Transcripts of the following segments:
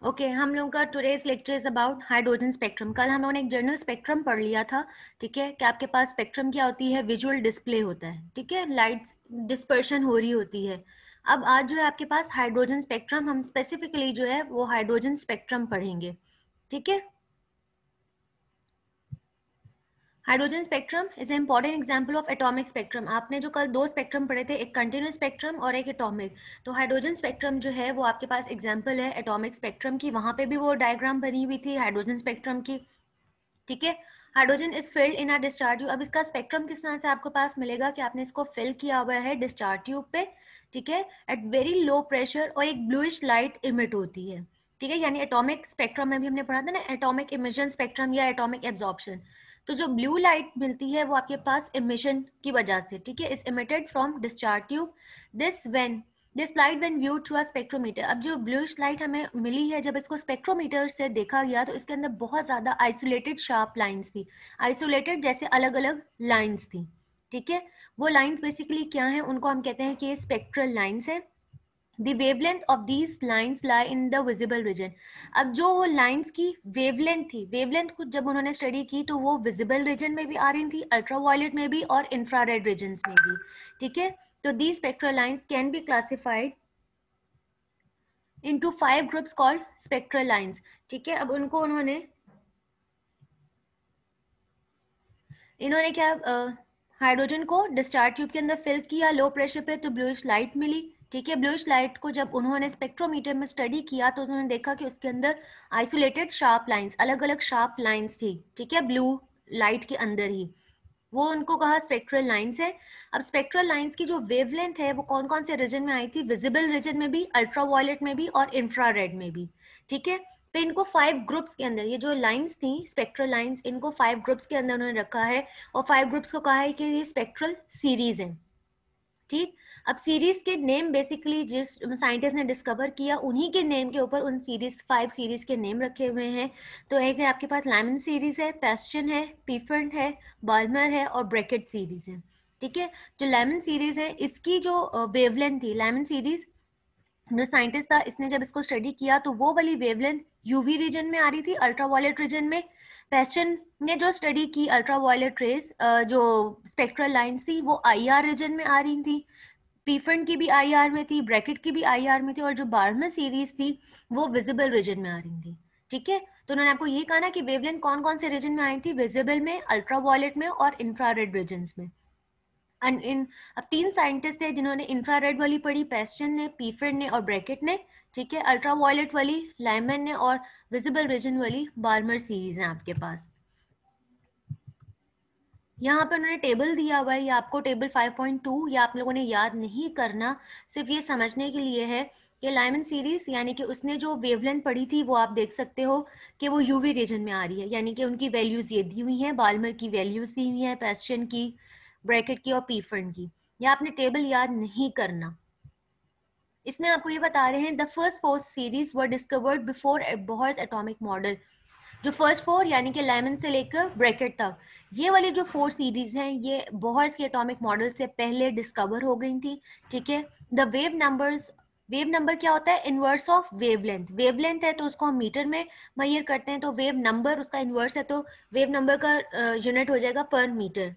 Okay हम लोगों का today's lecture is about hydrogen spectrum. कल हम लोगों ने एक जनरल स्पेक्ट्रम पढ़ लिया था। ठीक है, कि आपके पास स्पेक्ट्रम क्या होती है, विजुअल डिस्प्ले होता है। ठीक है, लाइट्स डिस्पर्शन हो रही होती है। अब आज जो है आपके पास हाइड्रोजन स्पेक्ट्रम, हम स्पेसिफिकली जो है वो हाइड्रोजन स्पेक्ट्रम पढ़ेंगे। ठीक है, hydrogen spectrum is important example of atomic spectrum. आपने जो कल दो स्पेक्ट्रम पढ़े थे, एक कंटिन्यूस स्पेक्ट्रम और एक एटॉमिक, तो हाइड्रोजन स्पेक्ट्रम जो है वो आपके पास एग्जांपल है एटॉमिक स्पेक्ट्रम की। वहां पे भी वो डायग्राम बनी हुई थी हाइड्रोजन स्पेक्ट्रम की। ठीक है, hydrogen is filled in a discharge tube. अब इसका स्पेक्ट्रम किस तरह से आपको पास मिलेगा कि आपने इसको फिल किया हुआ है डिस्चार्ज ट्यूब पे। ठीक है, एट वेरी लो प्रेशर और एक ब्लूइश लाइट इमिट होती है। ठीक है, यानी एटॉमिक स्पेक्ट्रम में भी हमने पढ़ा था ना, एटॉमिक इमिशन स्पेक्ट्रम या एटॉमिक एब्जॉर्प्शन। तो जो ब्लू लाइट मिलती है वो आपके पास इमिशन की वजह से, ठीक है, is emitted from discharge tube. This light when view through a spectrometer. अब जो ब्लूइश लाइट हमें मिली है, जब इसको स्पेक्ट्रोमीटर से देखा गया तो इसके अंदर बहुत ज्यादा आइसोलेटेड शार्प लाइंस थी। आइसोलेटेड जैसे अलग अलग लाइंस थी। ठीक है, वो लाइंस बेसिकली क्या है, उनको हम कहते हैं कि ये स्पेक्ट्रल लाइंस है। The wavelength of these lines lie in the visible region। अब जो वो लाइंस की वेवलेंथ थी, वेवलेंथ को जब उन्होंने स्टडी की तो वो विजिबल रीजन में भी आ रही थी, अल्ट्रावायलेट में भी और इंफ्रारेड रीजन में भी। ठीक है, तो these spectral lines can be classified into 5 groups called spectral lines। ठीक है, अब इन्होंने क्या, हाइड्रोजन को डिस्चार्ज ट्यूब के अंदर फिल किया लो प्रेशर पे, तो ब्लूइश लाइट मिली। ठीक है, ब्लूइश लाइट को जब उन्होंने स्पेक्ट्रोमीटर में स्टडी किया तो उन्होंने देखा कि उसके अंदर आइसोलेटेड शार्प लाइंस, अलग अलग शार्प लाइंस थी। ठीक है, ब्लू लाइट के अंदर ही, वो उनको कहा स्पेक्ट्रल लाइंस है। अब स्पेक्ट्रल लाइंस की जो वेवलेंथ है वो कौन कौन से रीजन में आई थी, विजिबल रीजन में भी, अल्ट्रावायलेट में भी और इंफ्रारेड में भी। ठीक है, तो इनको 5 ग्रुप्स के अंदर, ये जो लाइंस थी स्पेक्ट्रल लाइंस, इनको 5 ग्रुप्स के अंदर उन्होंने रखा है। और 5 ग्रुप्स को कहा है कि ये स्पेक्ट्रल सीरीज है। ठीक, अब सीरीज के नेम बेसिकली जिस साइंटिस्ट ने डिस्कवर किया उन्हीं के नेम के ऊपर उन सीरीज 5 सीरीज के नेम रखे हुए हैं। तो एक है आपके पास लाइमन सीरीज है, पेस्टन है, पीफर्ड है, बाल्मर है और ब्रैकेट सीरीज है। ठीक है, जो लाइमन सीरीज है इसकी जो वेवलेंथ थी, लाइमन सीरीज जो साइंटिस्ट था इसने जब इसको स्टडी किया तो वो वाली वेवलेंथ यूवी रीजन में आ रही थी, अल्ट्रावायलेट रीजन में। पेस्टन ने जो स्टडी की अल्ट्रावायलेट रेज, जो स्पेक्ट्रल लाइंस थी वो आईआर रीजन में आ रही थी। पीफंड की भी आईआर में थी, ब्रैकेट की भी आईआर में थी, और जो बार्मर सीरीज थी वो विजिबल रीजन में आ रही थी। ठीक है, तो उन्होंने आपको ये कहा ना कि वेवलेंथ कौन कौन से रीजन में आई थी, विजिबल में, अल्ट्रावायलेट में और इंफ्रारेड रीजन में। अब 3 साइंटिस्ट थे जिन्होंने इंफ्रारेड वाली पढ़ी, पेस्टन ने, पीफर्ड ने और ब्रैकेट ने। ठीक है, अल्ट्रावायलेट वाली लाइमन ने और विजिबल रीजन वाली बार्मर सीरीज है आपके पास। यहाँ पे उन्होंने टेबल दिया हुआ है, ये आपको टेबल 5.2 या आप लोगों ने याद नहीं करना, सिर्फ ये समझने के लिए है कि लाइमन सीरीज यानी कि उसने जो वेवलेंथ पढ़ी थी वो आप देख सकते हो कि वो यूवी रीजन में आ रही है, यानी कि उनकी वैल्यूज ये दी हुई हैं, बाल्मर की वैल्यूज दी हुई हैं, पेस्टन की, ब्रैकेट की और पीफर्ड की। ये आपने टेबल याद नहीं करना। इसमें आपको ये बता रहे हैं the first 4 series were discovered before Bohr's atomic model. जो फर्स्ट 4 यानी कि लाइमन से लेकर ब्रैकेट तक, ये वाली जो 4 सीरीज हैं ये बोहर्स के एटॉमिक मॉडल से पहले डिस्कवर हो गई थी। ठीक है, द वेव नंबर क्या होता है, इनवर्स ऑफ वेवलेंथ। वेवलेंथ है तो उसको हम मीटर में मेजर करते हैं, तो वेव नंबर उसका इनवर्स है, तो वेव नंबर का यूनिट हो जाएगा पर मीटर।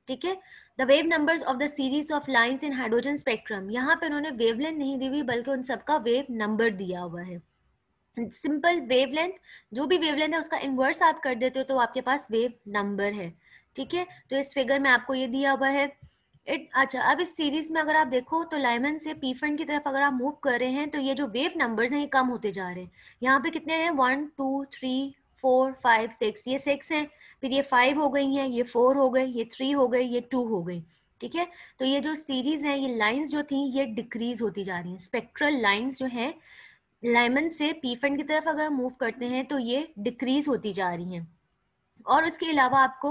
ठीक है, the wave numbers of the series of lines in hydrogen spectrum, यहाँ पे उन्होंने वेवलेंथ नहीं दी हुई बल्कि उन सबका वेव नंबर दिया हुआ है। सिंपल वेवलेंथ, जो भी वेवलेंथ है उसका इनवर्स आप कर देते हो तो आपके पास वेव नंबर है। ठीक है, तो इस फिगर में आपको ये दिया हुआ है। अच्छा, अब इस सीरीज में अगर आप देखो तो लाइमन से पीफंड की तरफ अगर आप मूव कर रहे हैं तो ये जो वेव नंबर्स हैं ये कम होते जा रहे हैं। यहाँ पे कितने हैं, 1 2 3 4 5 6, ये 6 हैं, फिर ये 5 हो गई हैं, ये 4 हो गए, ये 3 हो गए, ये 2 हो गई। ठीक है, तो ये जो सीरीज है, ये लाइंस जो थी ये डिक्रीज होती जा रही हैं। स्पेक्ट्रल लाइंस जो है लाइमन से पीफंड की तरफ अगर मूव करते हैं तो ये डिक्रीज होती जा रही हैं। और उसके अलावा आपको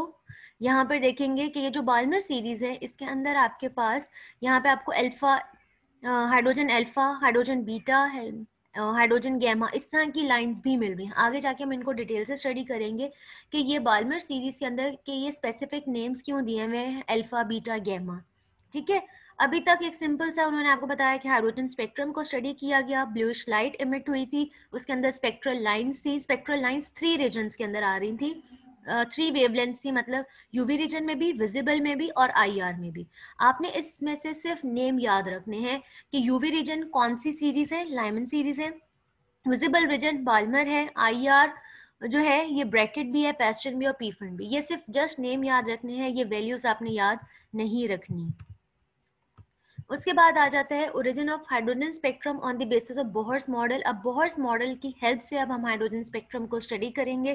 यहाँ पर देखेंगे कि ये जो बाल्मर सीरीज है इसके अंदर आपके पास यहाँ पे आपको alpha, alpha, hydrogen beta, hydrogen gamma, इस तरह की लाइंस भी मिल रही हैं। आगे जाके हम इनको डिटेल से स्टडी करेंगे कि ये बाल्मर सीरीज के अंदर के ये स्पेसिफिक नेम्स क्यों दिए हुए हैं, अल्फा बीटा गैमा। ठीक है, अभी तक एक सिंपल सा उन्होंने आपको बताया कि हाइड्रोजन स्पेक्ट्रम को स्टडी किया गया, ब्लूइश लाइट इमिट हुई थी, उसके अंदर स्पेक्ट्रल लाइंस थी, स्पेक्ट्रल लाइंस 3 रीजन्स के अंदर आ रही थी, 3 वेवलेंथ्स थी, मतलब यूवी रीजन में भी, विजिबल में भी और आईआर में भी। आपने इसमें से सिर्फ नेम याद रखने हैं कि यूवी रीजन कौन सी सीरीज है, लाइमन सीरीज है, विजिबल रीजन बाल्मर है, आईआर जो है ये ब्रैकेट भी है, पैस्टन भी और पीफन भी। ये सिर्फ जस्ट नेम याद रखने हैं, ये वैल्यूज आपने याद नहीं रखनी। उसके बाद आ जाता है origin of hydrogen spectrum on the basis of Bohr's model. अब बोहर्स मॉडल की हेल्प से अब हम हाइड्रोजन स्पेक्ट्रम को स्टडी करेंगे।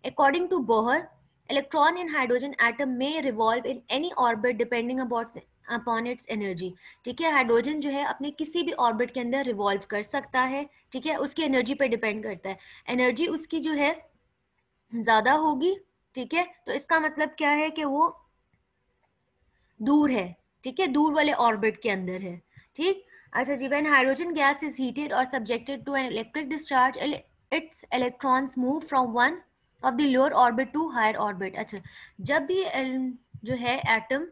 According to Bohr, electron in hydrogen atom में revolve in any orbit depending upon its energy. ठीक है, हाइड्रोजन जो है अपने किसी भी ऑर्बिट के अंदर रिवॉल्व कर सकता है। ठीक है, उसकी एनर्जी पे डिपेंड करता है, एनर्जी उसकी जो है ज्यादा होगी। ठीक है, तो इसका मतलब क्या है कि वो दूर है। ठीक है, दूर वाले ऑर्बिट के अंदर है। ठीक, अच्छा जी, when hydrogen gas is heated और subjected to an electric discharge, its electrons move from one of the lower orbit to higher orbit. अच्छा, जब भी जो है एटम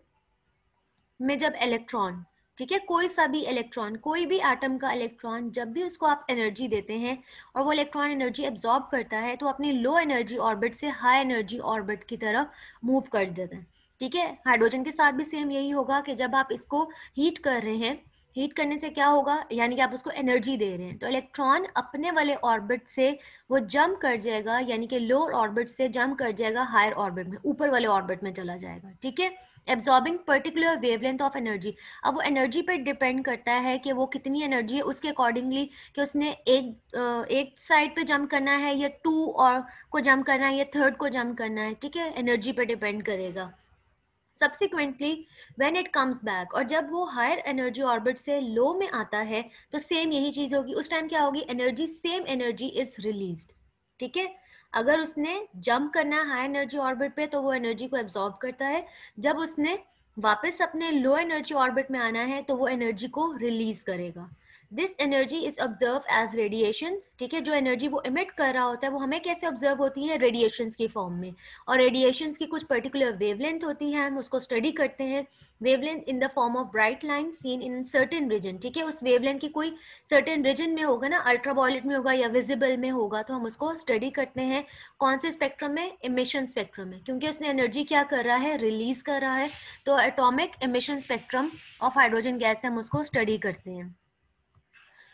में जब इलेक्ट्रॉन, ठीक है, कोई सा भी इलेक्ट्रॉन, कोई भी एटम का इलेक्ट्रॉन, जब भी उसको आप एनर्जी देते हैं और वो इलेक्ट्रॉन एनर्जी एब्जॉर्ब करता है, तो अपनी लो एनर्जी ऑर्बिट से हाई एनर्जी ऑर्बिट की तरफ मूव कर देता है। ठीक है, हाइड्रोजन के साथ भी सेम यही होगा कि जब आप इसको हीट कर रहे हैं, हीट करने से क्या होगा, यानी कि आप उसको एनर्जी दे रहे हैं, तो इलेक्ट्रॉन अपने वाले ऑर्बिट से वो जंप कर जाएगा, यानी कि लोअर ऑर्बिट से जंप कर जाएगा हायर ऑर्बिट में, ऊपर वाले ऑर्बिट में चला जाएगा। ठीक है, absorbing particular wavelength of energy. अब वो एनर्जी पर डिपेंड करता है कि वो कितनी एनर्जी है, उसके अकॉर्डिंगली कि उसने एक साइड पे जंप करना है या टू और को जंप करना है या थर्ड को जंप करना है। ठीक है, एनर्जी पर डिपेंड करेगा। Subsequently when it comes back, और जब वो हायर एनर्जी ऑर्बिट से लो में आता है तो सेम यही चीज होगी। उस टाइम क्या होगी, energy, same energy is released. ठीक है, अगर उसने जंप करना है हाई एनर्जी ऑर्बिट पे तो वो एनर्जी को एब्जॉर्ब करता है, जब उसने वापस अपने लो एनर्जी ऑर्बिट में आना है तो वो एनर्जी को रिलीज करेगा। This energy is observe as radiations. ठीक है, जो एनर्जी वो इमिट कर रहा होता है वो हमें कैसे ऑब्जर्व होती है, रेडिएशंस की फॉर्म में, और रेडिएशंस की कुछ पर्टिकुलर वेवलेंथ होती है, हम उसको स्टडी करते हैं। Wavelength in the form of bright line seen in certain region. ठीक है, उस वेवलेंथ की कोई सर्टेन रीजन में होगा ना, अल्ट्रावायलेट में होगा या विजिबल में होगा, तो हम उसको स्टडी करते हैं कौन से स्पेक्ट्रम में, इमिशन स्पेक्ट्रम में, क्योंकि उसने एनर्जी क्या कर रहा है, रिलीज कर रहा है। तो atomic emission spectrum of hydrogen gas हम उसको स्टडी करते हैं।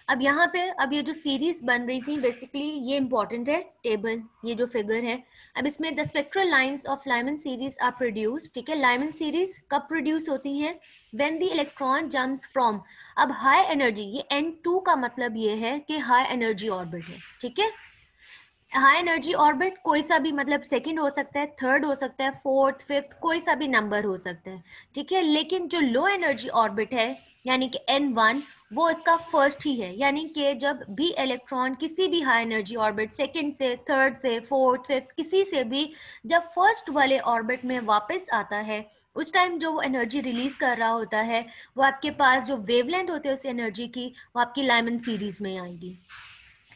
अब यहाँ पे अब ये जो सीरीज बन रही थी बेसिकली ये इंपॉर्टेंट है टेबल, ये जो फिगर है। अब इसमें the spectral lines of Lyman series are produce. ठीक है, लाइमन सीरीज कब प्रोड्यूस होती हैं, when the electron jumps from, अब हाई एनर्जी, ये N2 का मतलब ये है कि हाई एनर्जी ऑर्बिट है। ठीक है, हाई एनर्जी ऑर्बिट कोई सा भी, मतलब सेकंड हो सकता है, थर्ड हो सकता है, फोर्थ, फिफ्थ, कोई सा भी नंबर हो सकता है। ठीक है, लेकिन जो लो एनर्जी ऑर्बिट है यानी कि N1, वो इसका फर्स्ट ही है, यानी कि जब भी इलेक्ट्रॉन किसी भी हाई एनर्जी ऑर्बिट, सेकंड से, थर्ड से, फोर्थ, फिफ्थ, किसी से भी जब फर्स्ट वाले ऑर्बिट में वापस आता है, उस टाइम जो वो एनर्जी रिलीज कर रहा होता है, वो आपके पास जो वेवलेंथ होते हैं उस एनर्जी की, वो आपकी लाइमन सीरीज में आएगी।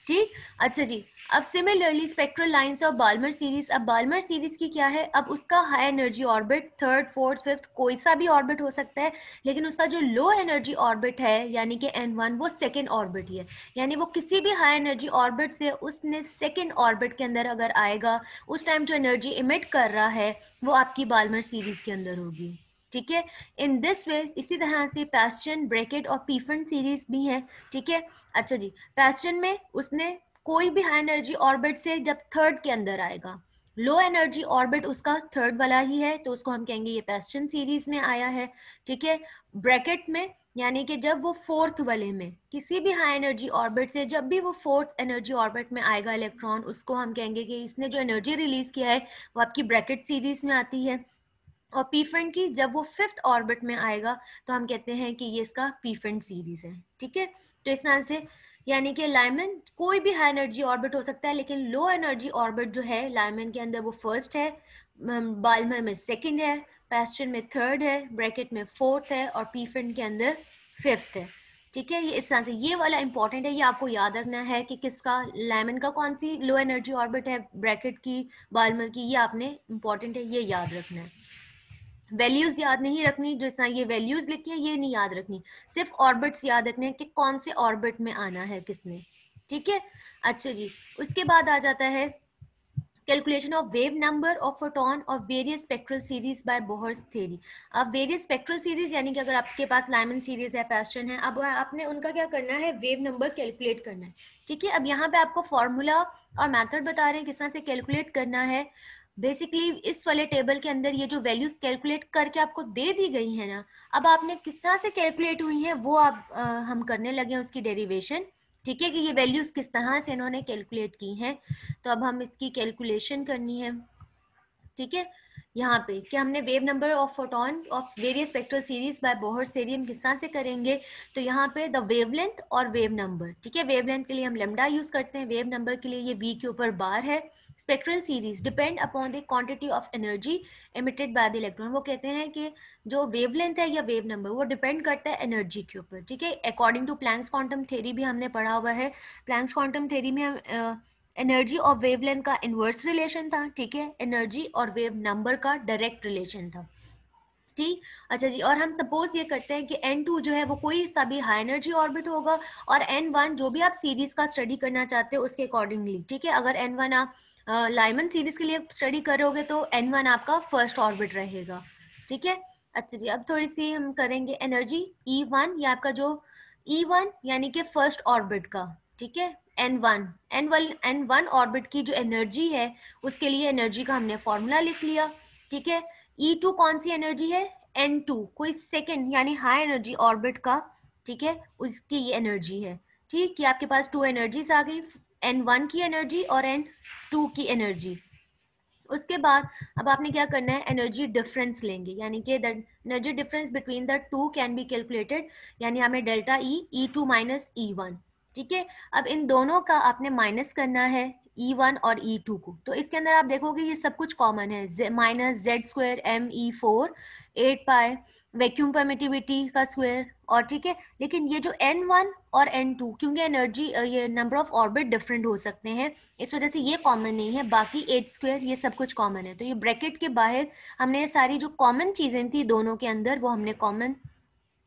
ठीक, अच्छा जी, अब similarly spectral lines of Balmer series. अब बाल्मर सीरीज की क्या है, अब उसका high energy orbit third, fourth, fifth, कोई सा भी ऑर्बिट हो सकता है, लेकिन उसका जो लो एनर्जी ऑर्बिट है यानी कि N1, वो सेकेंड ऑर्बिट ही है, यानी वो किसी भी हाई एनर्जी ऑर्बिट से उसने सेकेंड ऑर्बिट के अंदर अगर आएगा, उस टाइम जो एनर्जी इमिट कर रहा है वो आपकी बाल्मर सीरीज के अंदर होगी। ठीक है, इन दिस वे, इसी तरह से पैस्चन, ब्रैकेट और पीफन सीरीज भी है। ठीक है, अच्छा जी, पैस्चन में उसने कोई भी हाई एनर्जी ऑर्बिट से जब थर्ड के अंदर आएगा, लो एनर्जी ऑर्बिट उसका थर्ड वाला ही है, तो उसको हम कहेंगे ये पैस्चन सीरीज में आया है। ठीक है, ब्रैकेट में यानी कि जब वो फोर्थ वाले में, किसी भी हाई एनर्जी ऑर्बिट से जब भी वो फोर्थ एनर्जी ऑर्बिट में आएगा इलेक्ट्रॉन, उसको हम कहेंगे कि इसने जो एनर्जी रिलीज किया है वो आपकी ब्रैकेट सीरीज में आती है। और पीफेंट की जब वो फिफ्थ ऑर्बिट में आएगा तो हम कहते हैं कि ये इसका पीफेंट सीरीज है। ठीक है, तो इस तरह से यानी कि लाइमन कोई भी हाई एनर्जी ऑर्बिट हो सकता है, लेकिन लो एनर्जी ऑर्बिट जो है लाइमन के अंदर वो फर्स्ट है, बाल्मर में सेकंड है, पैस्चन में थर्ड है, ब्रैकेट में फोर्थ है और पीफेंट के अंदर फिफ्थ है। ठीक है, ये इस तरह से ये वाला इंपॉर्टेंट है, ये आपको याद रखना है कि किसका, लाइमन का कौन सी लो एनर्जी ऑर्बिट है, ब्रैकेट की, बाल्मर की, ये आपने इंपॉर्टेंट है, ये याद रखना है। वैल्यूज याद नहीं रखनी, जैसा ये वैल्यूज लिखी है ये नहीं याद रखनी, सिर्फ ऑर्बिट्स याद रखने कि कौन से ऑर्बिट में आना है किसने, ठीक है। अच्छा जी, उसके बाद आ जाता है calculation of wave number of photon of various spectral series by Bohr's theory. अब वेरियस स्पेक्ट्रल सीरीज यानी कि अगर आपके पास लाइमन सीरीज है, पैस्टर्न है, अब आपने उनका क्या करना है, वेव नंबर कैलकुलेट करना है, ठीक है। अब यहाँ पे आपको फॉर्मूला और मेथड बता रहे हैं किस तरह से कैलकुलेट करना है। बेसिकली इस वाले टेबल के अंदर ये जो वैल्यूज कैलकुलेट करके आपको दे दी गई है ना, अब आपने किस तरह से कैलकुलेट हुई है वो आप हम करने लगे हैं उसकी डेरिवेशन, ठीक है, कि ये वैल्यूज किस तरह से इन्होंने कैलकुलेट की हैं। तो अब हम इसकी कैलकुलेशन करनी है, ठीक है। यहाँ पे कि हमने wave number of photon of various spectral series by Bohr's theory हम किस तरह से करेंगे। तो यहाँ पे द वेवलेंथ और वेव नंबर, ठीक है, वेवलेंथ के लिए हम लेमडा यूज करते हैं, वेव नंबर के लिए ये v के ऊपर बार है। Spectral series depend upon the quantity of energy emitted by the electron, वो कहते हैं कि जो वेवलेंथ है या वेव नंबर वो डिपेंड करता है एनर्जी के ऊपर, ठीक है। According to Planck's quantum theory भी हमने पढ़ा हुआ है, प्लैंक्स क्वांटम थ्योरी में हम एनर्जी और वेवलेंथ का इनवर्स रिलेशन था, ठीक है, एनर्जी और वेव नंबर का डायरेक्ट रिलेशन था, ठीक। अच्छा जी, और हम सपोज ये करते हैं कि n2 जो है वो कोई सा भी हाई एनर्जी ऑर्बिट होगा और n1 जो भी आप सीरीज का स्टडी करना चाहते हो उसके अकॉर्डिंगली, ठीक है। अगर n1 आप लाइमन सीरीज के लिए स्टडी करोगे तो n1 आपका फर्स्ट ऑर्बिट रहेगा, ठीक है। अच्छा जी, अब थोड़ी सी हम करेंगे एनर्जी E1, ये आपका जो E1 यानी कि फर्स्ट ऑर्बिट का, ठीक है। N1 ऑर्बिट की जो एनर्जी है उसके लिए एनर्जी का हमने फॉर्मूला लिख लिया, ठीक है। E2 कौन सी एनर्जी है, N2 कोई सेकेंड यानी हाई एनर्जी ऑर्बिट का, ठीक है, उसकी ये एनर्जी है, ठीक। ये आपके पास टू एनर्जीज आ गई, N1 की एनर्जी और N2 की एनर्जी। उसके बाद अब आपने क्या करना है, एनर्जी डिफरेंस लेंगे, यानी कि the energy difference between the two can be calculated, यानी हमें डेल्टा E2 माइनस E1, ठीक है। अब इन दोनों का आपने माइनस करना है E1 और E2 को, तो इसके अंदर आप देखोगे ये सब कुछ कॉमन है, माइनस जेड स्क्वायर ME4 8 पाई वैक्यूम परमिटिविटी का स्क्वायर, और ठीक है। लेकिन ये जो N1 और N2 क्योंकि एनर्जी ये नंबर ऑफ ऑर्बिट डिफरेंट हो सकते हैं इस वजह से ये कॉमन नहीं है, बाकी एच स्क्वायर ये सब कुछ कॉमन है। तो ये ब्रैकेट के बाहर हमने ये सारी जो कॉमन चीजें थी दोनों के अंदर वो हमने कॉमन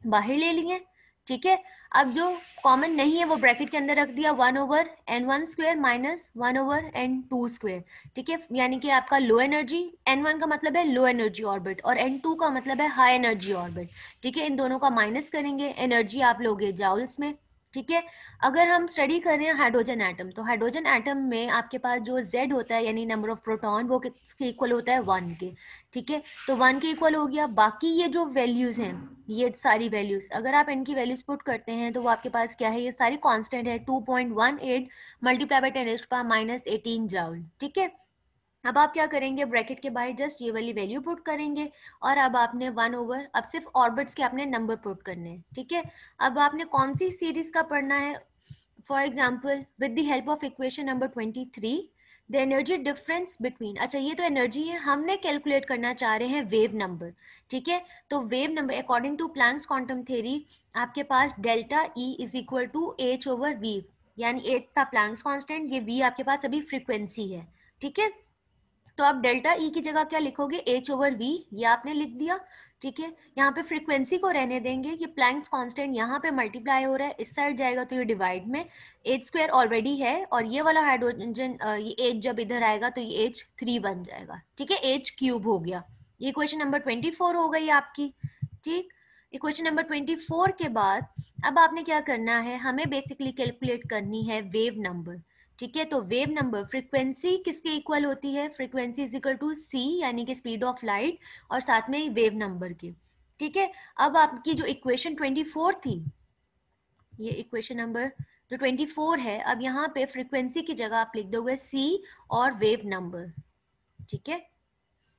बाहर ले लिए, ठीक है। अब जो कॉमन नहीं है वो ब्रैकेट के अंदर रख दिया, 1/n1 square minus 1/n2 square, ठीक है। यानी कि आपका लो एनर्जी, n1 का मतलब है लो एनर्जी ऑर्बिट और n2 का मतलब है हाई एनर्जी ऑर्बिट, ठीक है। इन दोनों का माइनस करेंगे, एनर्जी आप लोगे जाउल्स में, ठीक है। अगर हम स्टडी कर रहे हैं हाइड्रोजन एटम, तो हाइड्रोजन एटम में आपके पास जो Z होता है यानी नंबर ऑफ प्रोटॉन वो किसके इक्वल होता है, 1 के, ठीक है। तो 1 के इक्वल हो गया। बाकी ये जो वैल्यूज हैं, ये सारी वैल्यूज अगर आप इनकी वैल्यूज पुट करते हैं तो वो आपके पास क्या है, ये सारी कांस्टेंट है, 2.18 मल्टीप्लाई बाय 10⁻⁻18 जाउल, ठीक है। अब आप क्या करेंगे, ब्रैकेट के बाहर जस्ट ये वाली वैल्यू पुट करेंगे और अब आपने 1 अब सिर्फ ऑर्बिट्स के आपने नंबर पुट करने हैं, ठीक है। अब आपने कौन सी सीरीज का पढ़ना है, for example with the help of equation number 23 the energy difference between, अच्छा ये तो एनर्जी है, हमने कैलकुलेट करना चाह रहे हैं वेव नंबर, ठीक है। तो wave number according to Planck's quantum theory आपके पास delta E is equal to H/V, यानी H था प्लैंक्स कांस्टेंट, ये V आपके पास अभी फ्रीक्वेंसी है, ठीक है। तो आप डेल्टा ई की जगह क्या लिखोगे, H/V, ये आपने लिख दिया, ठीक है। यहाँ पे फ्रीक्वेंसी को रहने देंगे, ये प्लैंक्स कांस्टेंट यहाँ पे मल्टीप्लाई हो रहा है, इस साइड जाएगा तो ये डिवाइड में H स्क्वायर ऑलरेडी है और ये वाला हाइड्रोजन ये H जब इधर आएगा तो ये H3 बन जाएगा, ठीक है, H³ हो गया। ये इक्वेशन नंबर 24 हो गई आपकी, ठीक। इक्वेशन नंबर 24 के बाद अब आपने क्या करना है, हमें बेसिकली कैलकुलेट करनी है वेव नंबर, ठीक है। तो वेव नंबर फ्रीक्वेंसी किसके इक्वल होती है, frequency is equal to c यानी कि स्पीड ऑफ लाइट और साथ में वेव नंबर के, ठीक है। अब आपकी जो इक्वेशन 24 थी, ये इक्वेशन नंबर जो 24 है, अब यहाँ पे फ्रीक्वेंसी की जगह आप लिख दोगे c और वेव नंबर, ठीक है,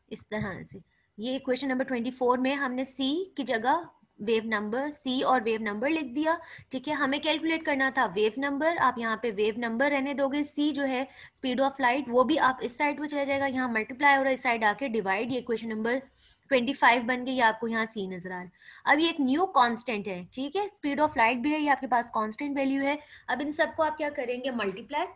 इस तरह से। ये इक्वेशन नंबर 24 में हमने c की जगह वेव नंबर, c और वेव नंबर लिख दिया, ठीक है। हमें कैलकुलेट करना था वेव नंबर, आप यहाँ पे वेव नंबर रहने दोगे, c जो है स्पीड ऑफ लाइट वो भी आप इस साइड पे चला जाएगा, यहाँ मल्टीप्लाई हो रहा है इस साइड आके डिवाइड, ये इक्वेशन नंबर 25 बन गई, आपको यहाँ c नजर आ रहा है। अब ये एक न्यू कांस्टेंट है, ठीक है, स्पीड ऑफ लाइट भी है, ये आपके पास कांस्टेंट वैल्यू है। अब इन सबको आप क्या करेंगे, मल्टीप्लाई,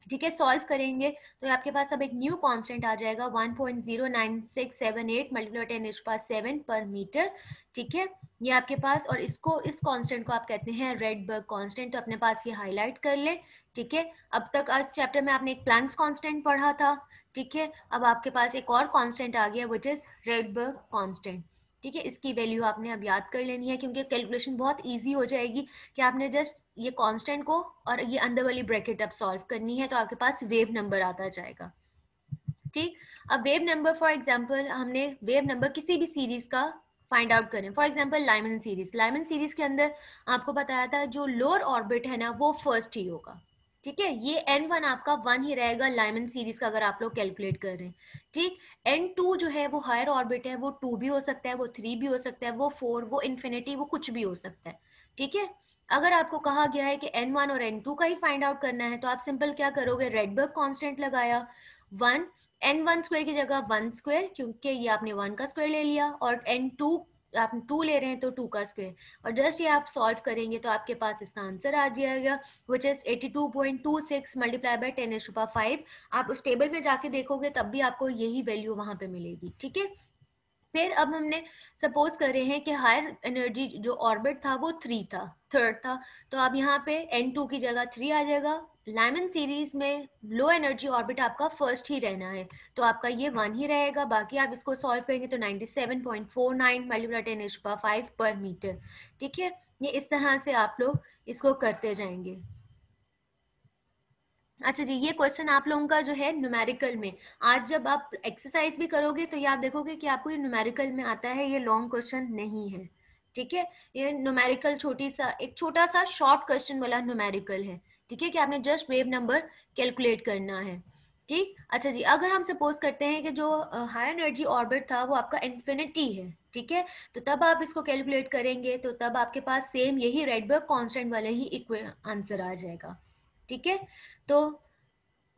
ठीक है, सॉल्व करेंगे तो आपके पास अब एक न्यू कांस्टेंट आ जाएगा 1.09678 मल्टीप्लाई 10⁻7 पर मीटर। ठीक है, ये आपके पास, और इसको, इस कांस्टेंट को आप कहते हैं रेडबर्ग कांस्टेंट, तो अपने पास ये हाईलाइट कर ले। ठीक है, अब तक आज चैप्टर में आपने एक प्लैंक्स कांस्टेंट पढ़ा था। ठीक है, अब आपके पास एक और कांस्टेंट आ गया विच इज रेडबर्ग कांस्टेंट। ठीक है, इसकी वैल्यू आपने अब याद कर लेनी है क्योंकि कैलकुलेशन बहुत इजी हो जाएगी कि आपने जस्ट ये कांस्टेंट को और ये अंदर वाली ब्रैकेट अब सॉल्व करनी है, तो आपके पास वेव नंबर आता जाएगा। ठीक, अब वेव नंबर, फॉर एग्जांपल हमने वेव नंबर किसी भी सीरीज का फाइंड आउट करें, for example Lyman series, Lyman series के अंदर आपको बताया था जो लोअर ऑर्बिट है ना वो फर्स्ट ही होगा। ठीक है, ये n1 आपका 1 ही रहेगा लाइमन सीरीज का अगर आप लोग कैलकुलेट कर रहे हैं। ठीक, n2 जो है वो हायर ऑर्बिट है, वो 2 भी हो सकता है, वो 3 भी हो सकता है, वो 4, वो इन्फिनिटी, वो कुछ भी हो सकता है। ठीक है, अगर आपको कहा गया है कि n1 और n2 का ही फाइंड आउट करना है तो आप सिंपल क्या करोगे, रेडबर्ग कांस्टेंट लगाया, 1, n1 स्क्वायर की जगह 1 स्क्वायर, क्योंकि ये आपने 1 का स्क्वायर ले लिया, और n2 आप 2 ले रहे हैं तो 2 का स्क्वायर, और जस्ट ये आप सॉल्व करेंगे तो आपके पास इसका आंसर आ जाएगा विच इज 82.26 मल्टीप्लाई बाय 10⁵ आप उस टेबल में जाके देखोगे तब भी आपको यही वैल्यू वहां पे मिलेगी। ठीक है, फिर अब हमने सपोज कर रहे हैं कि हायर एनर्जी जो ऑर्बिट था वो 3 था, थर्ड था, तो अब यहाँ पे n2 की जगह 3 आ जाएगा। लाइमन सीरीज में लो एनर्जी ऑर्बिट आपका फर्स्ट ही रहना है, तो आपका ये 1 ही रहेगा, बाकी आप इसको सॉल्व करेंगे तो 97.49 मल्टीप्लाई 10⁵ पर मीटर। ठीक है, ये इस तरह से आप लोग इसको करते जाएंगे। अच्छा जी, ये क्वेश्चन आप लोगों का जो है न्यूमेरिकल में, आज जब आप एक्सरसाइज भी करोगे तो ये आप देखोगे कि आपको ये न्यूमेरिकल में आता है, ये लॉन्ग क्वेश्चन नहीं है। ठीक है, ये न्यूमेरिकल एक छोटा सा शॉर्ट क्वेश्चन वाला न्यूमेरिकल है। ठीक है, कि आपने जस्ट वेव नंबर कैलकुलेट करना है। ठीक, अच्छा जी, अगर हम सपोज करते हैं कि जो हाई एनर्जी ऑर्बिट था वो आपका इन्फिनिटी है, ठीक है, तो तब आप इसको कैलकुलेट करेंगे तो तब आपके पास सेम यही रेडबर्ग कांस्टेंट वाला ही आंसर आ जाएगा। ठीक है, तो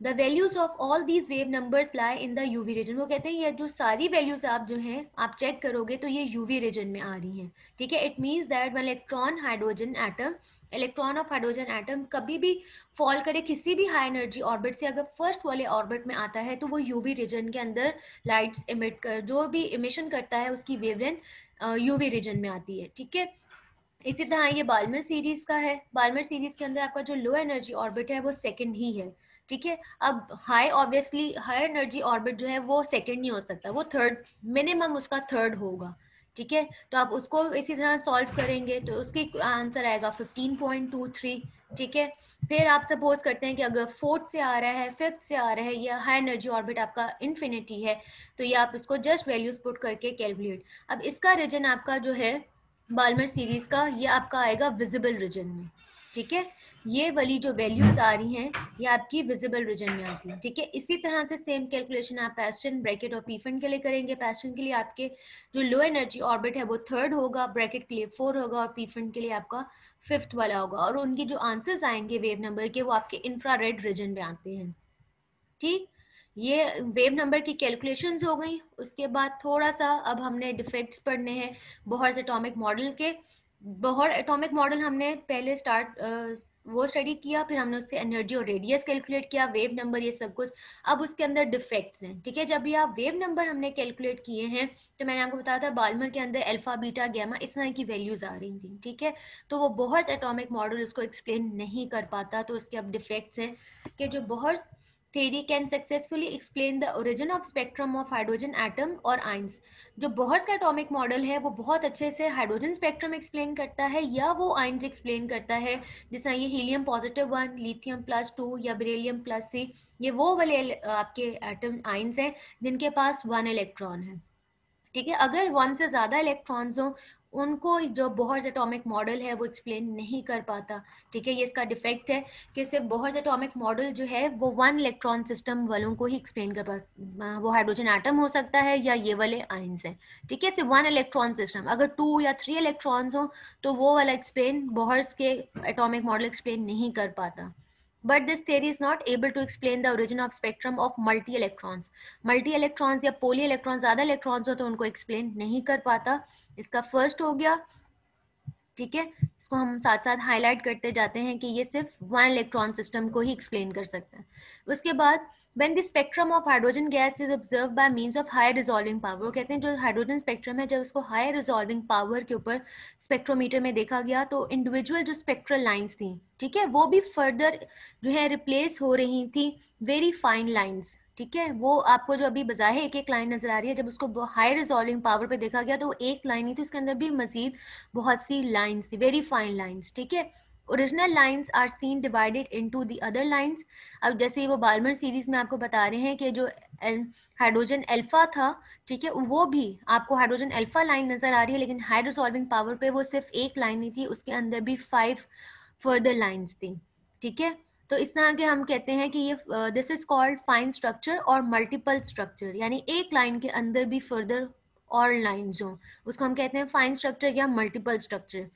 the values of all these wave numbers lie in the UV region, वो कहते हैं ये जो सारी वैल्यूज आप जो हैं आप चेक करोगे तो ये यूवी रीजन में आ रही हैं। ठीक है, it means that one electron hydrogen atom, electron of hydrogen atom कभी भी फॉल करे किसी भी हाई एनर्जी ऑर्बिट से, अगर फर्स्ट वाले ऑर्बिट में आता है तो वो यूवी रीजन के अंदर लाइट्स इमिट कर, जो भी इमिशन करता है उसकी वेवलेंथ यूवी रीजन में आती है। ठीक है, इसी तरह ये बाल्मर सीरीज का है, बाल्मर सीरीज के अंदर आपका जो लो एनर्जी ऑर्बिट है वो सेकंड ही है। ठीक है, अब high, obviously high energy orbit जो है वो सेकंड नहीं हो सकता, वो थर्ड, मिनिमम उसका थर्ड होगा। ठीक है, तो आप उसको इसी तरह सॉल्व करेंगे तो उसकी आंसर आएगा 15.23। ठीक है, फिर आप सपोज करते हैं कि अगर फोर्थ से आ रहा है, फिफ्थ से आ रहा है, या हाई एनर्जी ऑर्बिट आपका इन्फिनिटी है, तो ये आप इसको जस्ट वैल्यूज पुट करके कैलकुलेट, अब इसका रीजन आपका जो है बाल्मर सीरीज का ये आपका आएगा विजिबल रीजन में। ठीक है, ये वाली जो वैल्यूज आ रही हैं ये आपकी विजिबल रीजन में आती है। ठीक है, इसी तरह से सेम कैलकुलेशन आप पैस्टन, ब्रैकेट और पीफन के लिए करेंगे। पैस्टन के लिए आपके जो लो एनर्जी ऑर्बिट है वो थर्ड होगा, ब्रैकेट के लिए 4 होगा, और पीफन के लिए आपका फिफ्थ वाला होगा, और उनकी जो आंसर्स आएंगे वेव नंबर के वो आपके इंफ्रारेड रीजन में आते हैं। ठीक, ये वेव नंबर की कैलकुलेशंस हो गई। उसके बाद थोड़ा सा अब हमने डिफेक्ट्स पढ़ने हैं बोहर्स एटॉमिक मॉडल के। बोहर एटॉमिक मॉडल हमने पहले वो स्टडी किया, फिर हमने उससे एनर्जी और रेडियस कैलकुलेट किया, वेव नंबर, ये सब कुछ। अब उसके अंदर डिफेक्ट्स हैं। ठीक है, जब भी आप वेव नंबर हमने कैलकुलेट किए हैं तो मैंने आपको बताया था बाल्मर के अंदर अल्फा, बीटा, गैमा इस तरह की वैल्यूज आ रही थी। ठीक है, तो वो बोहर्स एटॉमिक मॉडल उसको एक्सप्लेन नहीं कर पाता, तो उसके अब डिफेक्ट्स हैं कि जो Bohr's theory can successfully explain the origin of spectrum of hydrogen atom और आइंस। जो बोहर्स का एटॉमिक मॉडल है वो बहुत अच्छे से हाइड्रोजन स्पेक्ट्रम एक्सप्लेन करता है या वो आइंस एक्सप्लेन करता है, जैसा ये हीलियम +1, लिथियम +2 या बेरिलियम +3, ये वो वाले आपके एटम आइंस हैं जिनके पास 1 इलेक्ट्रॉन है। ठीक है, अगर 1 से ज़्यादा इलेक्ट्रॉन्स हो उनको जो बोहर्स एटॉमिक मॉडल है वो एक्सप्लेन नहीं कर पाता। ठीक है, ये इसका डिफेक्ट है कि सिर्फ बोहर्स एटॉमिक मॉडल जो है वो 1 इलेक्ट्रॉन सिस्टम वालों को ही एक्सप्लेन कर पाता, वो हाइड्रोजन एटम हो सकता है या ये वाले आइंस हैं। ठीक है, सिर्फ 1 इलेक्ट्रॉन सिस्टम, अगर 2 या 3 इलेक्ट्रॉन्स हो तो वो वाला एक्सप्लेन बोहर्स के एटॉमिक मॉडल एक्सप्लेन नहीं कर पाता। But this theory is not able to explain the origin of spectrum of multi electrons. Multi electrons या पोली इलेक्ट्रॉन, ज्यादा इलेक्ट्रॉन्स हो तो उनको एक्सप्लेन नहीं कर पाता। इसका फर्स्ट हो गया। ठीक है, इसको हम साथ साथ हाईलाइट करते जाते हैं कि ये सिर्फ वन इलेक्ट्रॉन सिस्टम को ही एक्सप्लेन कर सकता है। उसके बाद when the spectrum of hydrogen gas is observed by means of high resolving power, वो कहते हैं जो हाइड्रोजन स्पेक्ट्रम है जब उसको हाई रिजॉल्विंग पावर के ऊपर स्पेक्ट्रोमीटर में देखा गया तो इंडिविजुअल जो स्पेक्ट्रल लाइंस थी, ठीक है, वो भी फर्दर जो है रिप्लेस हो रही थी वेरी फाइन लाइंस। ठीक है, वो आपको जो अभी बजाय एक एक लाइन नजर आ रही है, जब उसको हाई रिजॉल्विंग पावर पे देखा गया तो वो एक लाइन ही थी, उसके अंदर भी मजीद बहुत सी लाइंस थी, वेरी फाइन लाइंस। ठीक है, original lines are seen divided into the other lines. अब जैसे वो बाल्मर सीरीज में आपको बता रहे हैं कि जो हाइड्रोजन अल्फा था, ठीक है, वो भी आपको हाइड्रोजन अल्फा लाइन नजर आ रही है, लेकिन हाई रिजॉल्विंग पावर पे वो सिर्फ एक लाइन ही थी, उसके अंदर भी 5 फर्दर लाइंस थी। ठीक है, तो इस तरह के हम कहते हैं कि ये this is called fine structure और मल्टीपल स्ट्रक्चर, यानी एक लाइन के अंदर भी फर्दर और लाइंस हो, उसको हम कहते हैं फाइन स्ट्रक्चर या मल्टीपल स्ट्रक्चर।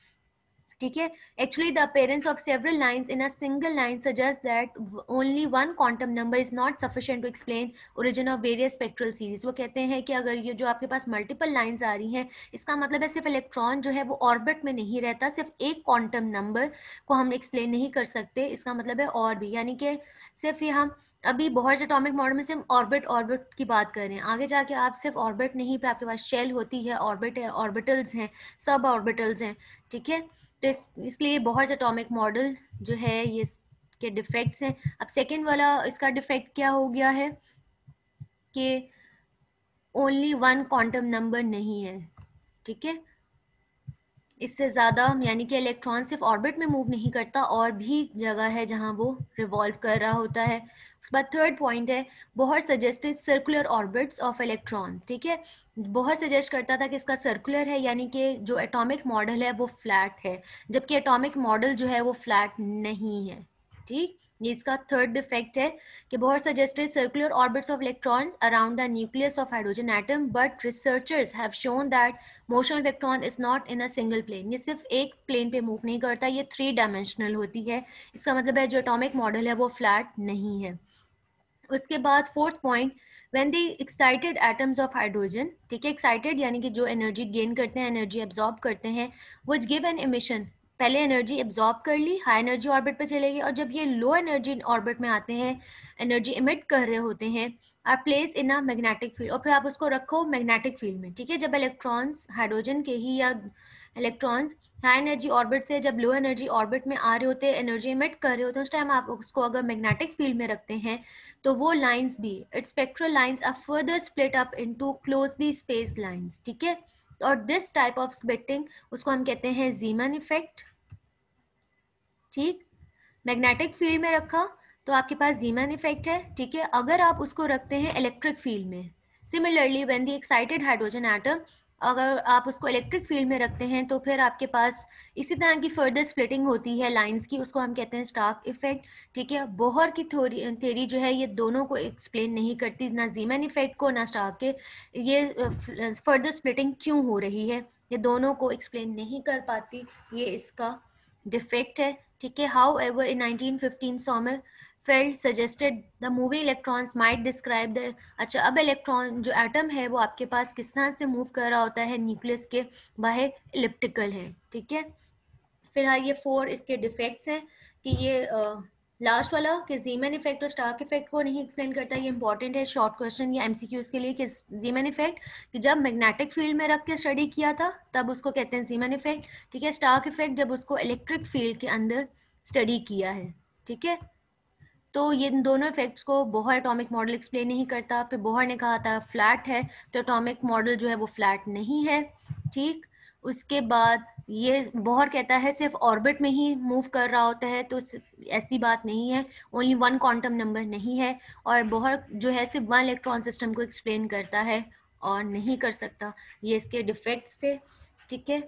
ठीक है, actually the appearance of several lines in a single line suggests that only one quantum number is not sufficient to explain origin of various spectral series। वो कहते हैं कि अगर ये जो आपके पास मल्टीपल लाइंस आ रही हैं, इसका मतलब है सिर्फ इलेक्ट्रॉन जो है वो ऑर्बिट में नहीं रहता, सिर्फ एक क्वांटम नंबर को हम एक्सप्लेन नहीं कर सकते, इसका मतलब है और भी, यानी कि सिर्फ ये हम अभी बहुत से एटॉमिक मॉडल में से हम ऑर्बिट की बात कर रहे हैं, आगे जाके आप सिर्फ ऑर्बिट नहीं पे आपके पास शेल होती है, ऑर्बिट है, ऑर्बिटल्स हैं, सब ऑर्बिटल्स हैं। ठीक है, तो इसलिए बहुत से एटॉमिक मॉडल जो है ये इसके डिफेक्ट्स हैं। अब सेकेंड वाला इसका डिफेक्ट क्या हो गया है कि ओनली वन क्वांटम नंबर नहीं है। ठीक है, इससे ज़्यादा यानी कि इलेक्ट्रॉन सिर्फ ऑर्बिट में मूव नहीं करता, और भी जगह है जहाँ वो रिवॉल्व कर रहा होता है। उसके बाद थर्ड पॉइंट है, Bohr suggested circular orbits of electron. ठीक है, बोहर सजेस्ट करता था कि इसका सर्कुलर है, यानी कि जो एटॉमिक मॉडल है वो फ्लैट है, जबकि एटॉमिक मॉडल जो है वो फ्लैट नहीं है। ठीक, ये इसका थर्ड डिफेक्ट है कि Bohr suggested circular orbits of electrons around the nucleus of hydrogen atom, but researchers have shown that motion electron is not in a single plane. ये सिर्फ एक प्लेन पे मूव नहीं करता, ये 3 डायमेंशनल होती है। इसका मतलब है जो एटॉमिक मॉडल है वो फ्लैट नहीं है। उसके बाद fourth point, when the excited atoms of hydrogen, ठीक है, एक्साइटेड यानी कि जो एनर्जी गेन करते हैं, एनर्जी एब्जॉर्ब करते हैं, विच गिव एन इमिशन, पहले एनर्जी एब्जॉर्ब कर ली, हाई एनर्जी ऑर्बिट पे चले गए, और जब ये लो एनर्जी ऑर्बिट में आते हैं, एनर्जी इमिट कर रहे होते हैं, are place in a magnetic field, और फिर आप उसको रखो मैग्नेटिक फील्ड में। ठीक है, जब इलेक्ट्रॉन्स हाइड्रोजन के ही या इलेक्ट्रॉन्स हाई एनर्जी ऑर्बिट से जब लो एनर्जी ऑर्बिट में आ रहे होते हैं, एनर्जी इमिट कर रहे होते हैं, उस टाइम आप उसको अगर मैग्नेटिक फील्ड में रखते हैं तो वो लाइंस भी, its spectral lines are further split up into closely space lines. ठीक है, और दिस टाइप ऑफ स्प्लिटिंग उसको हम कहते हैं जीमन इफेक्ट। ठीक, मैग्नेटिक फील्ड में रखा तो आपके पास जीमन इफेक्ट है। ठीक है, अगर आप उसको रखते हैं इलेक्ट्रिक फील्ड में, similarly when the excited hydrogen atom, अगर आप उसको इलेक्ट्रिक फील्ड में रखते हैं तो फिर आपके पास इसी तरह की फर्दर स्प्लिटिंग होती है लाइंस की, उसको हम कहते हैं स्टार्क इफेक्ट। ठीक है, बोहर की थ्योरी जो है ये दोनों को एक्सप्लेन नहीं करती, ना जीमन इफेक्ट को ना स्टार्क के, ये फर्दर स्प्लिटिंग क्यों हो रही है ये दोनों को एक्सप्लेन नहीं कर पाती, ये इसका डिफेक्ट है। ठीक है, however in 1915 Sommerfeld suggested the moving electrons might describe the, अच्छा अब इलेक्ट्रॉन जो एटम है वो आपके पास किस तरह से मूव कर रहा होता है न्यूक्लियस के बाहर, इलिप्टिकल है। ठीक है, फिर हाँ ये 4 इसके डिफेक्ट्स हैं कि ये लास्ट वाला कि जीमन इफेक्ट और स्टार्क इफेक्ट को नहीं एक्सप्लेन करता, ये इंपॉर्टेंट है शॉर्ट क्वेश्चन या एमसीक्यूज के लिए कि जीमन इफेक्ट कि जब मैग्नेटिक फील्ड में रख के स्टडी किया था तब उसको कहते हैं जीमन इफेक्ट। ठीक है, स्टार्क इफेक्ट जब उसको इलेक्ट्रिक फील्ड के अंदर स्टडी किया है। ठीक है, तो ये दोनों इफेक्ट्स को बोहर एटॉमिक मॉडल एक्सप्लेन नहीं करता, फिर बोहर ने कहा था फ्लैट है, तो एटॉमिक मॉडल जो है वो फ्लैट नहीं है। ठीक, उसके बाद ये बोहर कहता है सिर्फ ऑर्बिट में ही मूव कर रहा होता है, तो ऐसी बात नहीं है, ओनली वन क्वांटम नंबर नहीं है, और बोहर जो है सिर्फ वन इलेक्ट्रॉन सिस्टम को एक्सप्लेन करता है और नहीं कर सकता। ये इसके डिफेक्ट्स थे। ठीक है,